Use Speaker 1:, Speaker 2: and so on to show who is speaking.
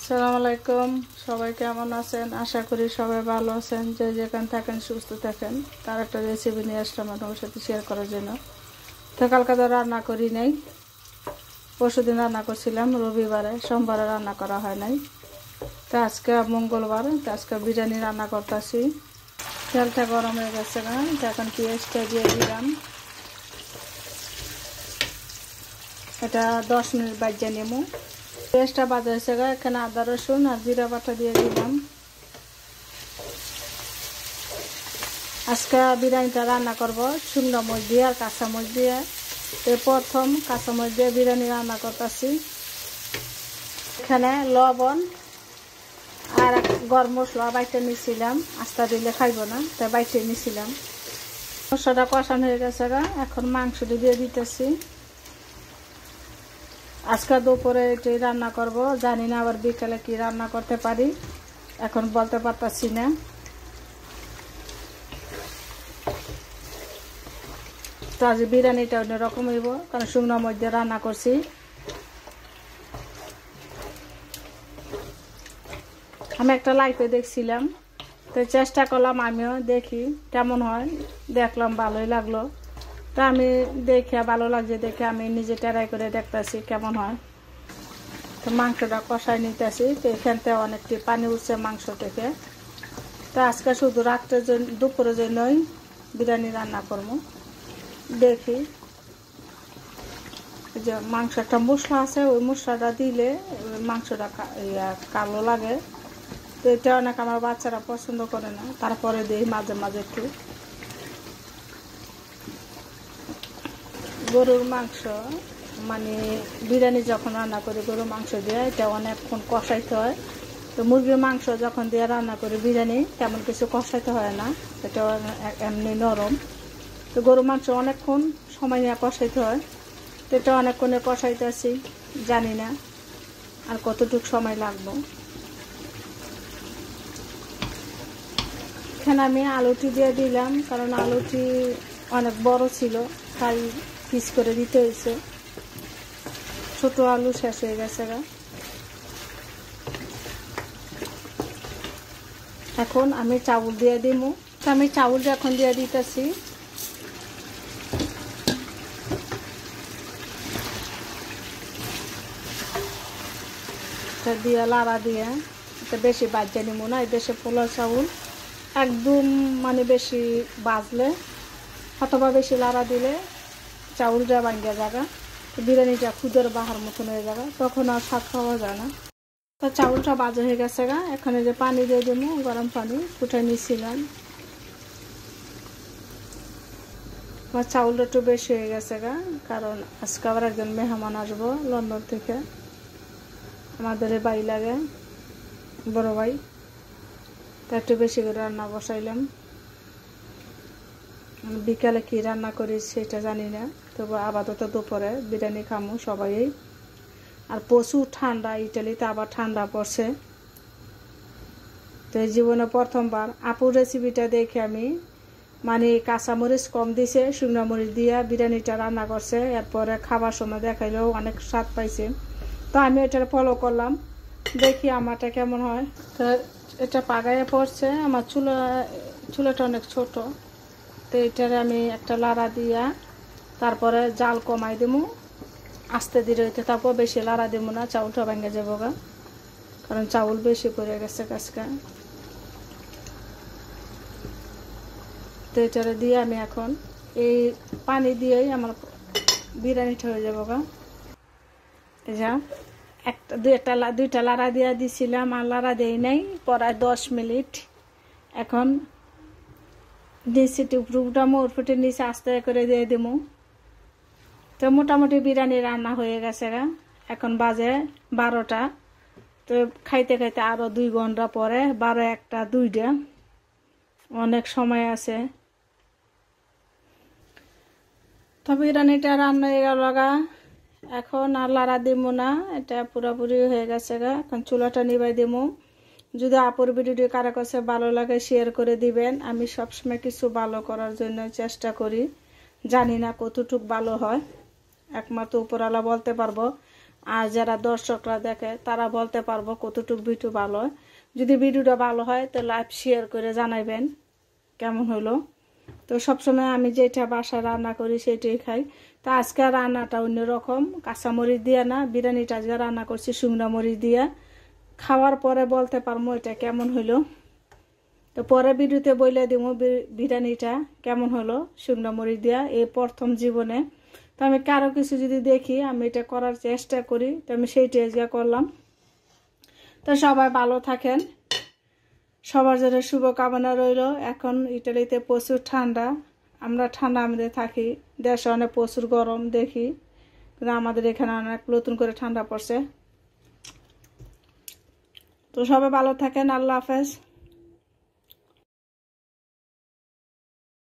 Speaker 1: আসসালামু আলাইকুম। সবাই কেমন আছেন? আশা করি সবাই ভালো আছেন। যে যেখানে থাকেন সুস্থ থাকেন। তার একটা রেসিপি নিয়ে আসলাম আপনাদের সাথে শেয়ার করার জন্য। তো কালকে তো রান্না করি নাই, পরশুদিন রান্না করছিলাম রবিবারে, সোমবারে রান্না করা হয় নাই। তো আজকে মঙ্গলবার, তো আজকে বিরিয়ানি রান্না করতেছি। তেলটা গরম হয়ে গেছে না, এখন পেঁয়াজটা দিয়ে দিলাম। এটা 10 মিনিট বাজিয়ে নেব। পেঁয়াজটা বাজা হয়েছে, এখানে আদা রসুন আর জিরা বাটা দিয়ে দিলাম। আজকে বিরিয়ানিটা রান্না করব শুকনো মরিচ দিয়ে আর কাঁচামরিচ দিয়ে। প্রথম কাঁচামরিচ দিয়ে বিরিয়ানি রান্না করতেছি। এখানে লবণ আর গরম মশলা বাইটে নিয়েছিলাম, আস্তা দিলে খাইব না, তাই বাইটে নিয়েছিলাম। মশলাটা কষানো হয়ে গেছে, এখন মাংসটি দিয়ে দিতেছি। আজকে দুপুরে এটি রান্না করব, জানি না আবার বিকালে কি রান্না করতে পারি, এখন বলতে পারতাছি না। তো আজ বিরিয়ানিটা অন্যরকম হইব, কারণ শুকনোর মধ্যে রান্না করছি। আমি একটা লাইভে দেখছিলাম, তো চেষ্টা করলাম আমিও দেখি কেমন হয়। দেখলাম ভালোই লাগলো, তো আমি দেখে ভালো লাগছে দেখে আমি নিজে ট্রাই করে দেখতেছি কেমন হয়। তো মাংসটা কষাই নিতেছি। তো এখান থেকে অনেকটি পানি উঠছে মাংস থেকে। তো আজকে শুধু রাত্রের জন্য, দুপুরের জন্যই বিরিয়ানি রান্না করবো। দেখি যে মাংস একটা মশলা আছে, ওই মশলাটা দিলে মাংসটা কালো লাগে। তো এটা অনেক আমার বাচ্চারা পছন্দ করে না, তারপরে দিই মাঝে মাঝে একটু। গরুর মাংস মানে বিরিয়ানি যখন রান্না করি গরুর মাংস দিয়ে, এটা অনেকক্ষণ কষাইতে হয়। তো মুরগির মাংস যখন দিয়ে রান্না করি বিরিয়ানি তেমন কিছু কষাইতে হয় না, এটা এমনি নরম। তো গরুর মাংস অনেকক্ষণ সময় নিয়ে কষাইতে হয়। তো এটা অনেকক্ষণে কষাইতেছি, জানি না আর কতটুকু সময় লাগবে। এখানে আমি আলুটি দিয়ে দিলাম, কারণ আলুটি অনেক বড় ছিল, তাই পিস করে দিতে হয়েছে। ছোট আলু শেষ হয়ে গেছে। এখন আমি চাউল দিয়ে দিব। আমি চাউলটা এখন দিয়ে দিতেছি। দিয়ে লাড়া দিয়ে, এটা বেশি বাজে নিব না, এই দেশে পোলা চাউল একদম মানে বেশি বাজলে অথবা বেশি লাড়া দিলে চাউলটা ভাঙ্গা যাবে, বিরিয়ানিটা খুদের বাহার মতন হয়ে যাবে, তখন আর স্বাদ পাওয়া যায় না। তো চাউলটা বাজা হয়ে গেছে, এখানে যে পানি দিয়ে দেবো, গরম পানি ফুটে নিয়েছিলাম। আমার চাউলটা একটু বেশি হয়ে গেছে, কারণ আজকে আবার একজন মেহমান আসবো লন্ডন থেকে, আমাদের বাড়ি লাগে বড় ভাই, তা একটু বেশি করে রান্না বসাইলাম। বিকালে কি রান্না করি সেটা জানি না, তবু আপাতত দুপুরে বিরিয়ানি খামো সবাই। আর প্রচুর ঠান্ডা, ইটালিতে আবার ঠান্ডা পড়ছে। তো এই জীবনে প্রথমবার আপুর রেসিপিটা দেখে আমি মানে কাঁচামরিচ কম দিছে, শুকনো মরিচ দিয়ে বিরিয়ানিটা রান্না করছে। এরপরে খাবার সময় দেখাইলেও অনেক স্বাদ পাইছে। তো আমি এটা ফলো করলাম, দেখি আমারটা কেমন হয়। তো এটা পাগাইয়ে পড়ছে, আমার চুলাটা অনেক ছোট। তো এটারে আমি একটা লাড়া দিয়া তারপরে জাল কমাই দেবো, আস্তে ধীরে হইতে, তারপর বেশি লাড়া দেবো না, চাউলটা ভেঙে যাবো কারণ চাউল বেশি পড়ে গেছে কাজকা। তো এটারে দিয়ে আমি এখন এই পানি দিয়েই আমার বিরিয়ানিটা হয়ে যাবো যা। দুইটা লাড়া দিয়ে দিছিলাম, আর লাড়া দেই নাই, পরায় 10 মিনিট। এখন নিচে টুকরুটা মোড় ফুটে নিচে আস্তে করে দিয়ে দেবো। তো মোটামুটি বিরিয়ানি রান্না হয়ে গেছে এখন বাজে 12টা। তো খাইতে খাইতে আরো 2 ঘন্টা পরে, 12, 1টা, 2টা, অনেক সময় আছে। তো বিরিয়ানিটা রান্না হয়ে গেল এখন আর লাড়া দিব না, এটা পুরোপুরি হয়ে গেছে এখন চুলাটা নিবাই দিব। যদি আপুর ভিডিওটি কারো কাছে ভালো লাগে শেয়ার করে দিবেন। আমি সবসময় কিছু ভালো করার জন্য চেষ্টা করি, জানি না কতটুক ভালো হয়, একমাত্র উপরওয়ালা বলতে পারবো। আর যারা দর্শকরা দেখে তারা বলতে পারবো কতটুকু ভিডিও ভালো হয়। যদি ভিডিওটা ভালো হয় তো লাইভ শেয়ার করে জানাবেন কেমন হলো। তো সবসময় আমি যেটা বাসায় রান্না করি সেটাই খাই। তো আজকে রান্নাটা অন্যরকম, কাঁচামরিচ দিয়ে না, বিরিয়ানিটা আজকে রান্না করছি শুকনো মরিচ দিয়ে। খাওয়ার পরে বলতে পারবো এটা কেমন হলো। তো পরে ভিডিওতে বলে দিব বিরিয়ানিটা কেমন হলো শুকনো মরিচ দিয়া এই প্রথম জীবনে। তো আমি কারো কিছু যদি দেখি আমি এটা করার চেষ্টা করি, তো আমি সেইটাই আজকে করলাম। তো সবাই ভালো থাকেন, সবার জন্য শুভকামনা রইল। এখন ইটালিতে প্রচুর ঠান্ডা, আমরা ঠান্ডা আমাদের থাকি, দেশে অনেক প্রচুর গরম দেখি, কিন্তু আমাদের এখানে অনেক নতুন করে ঠান্ডা পড়ছে। তো সবাই ভালো থাকেন, আল্লাহ হাফেজ।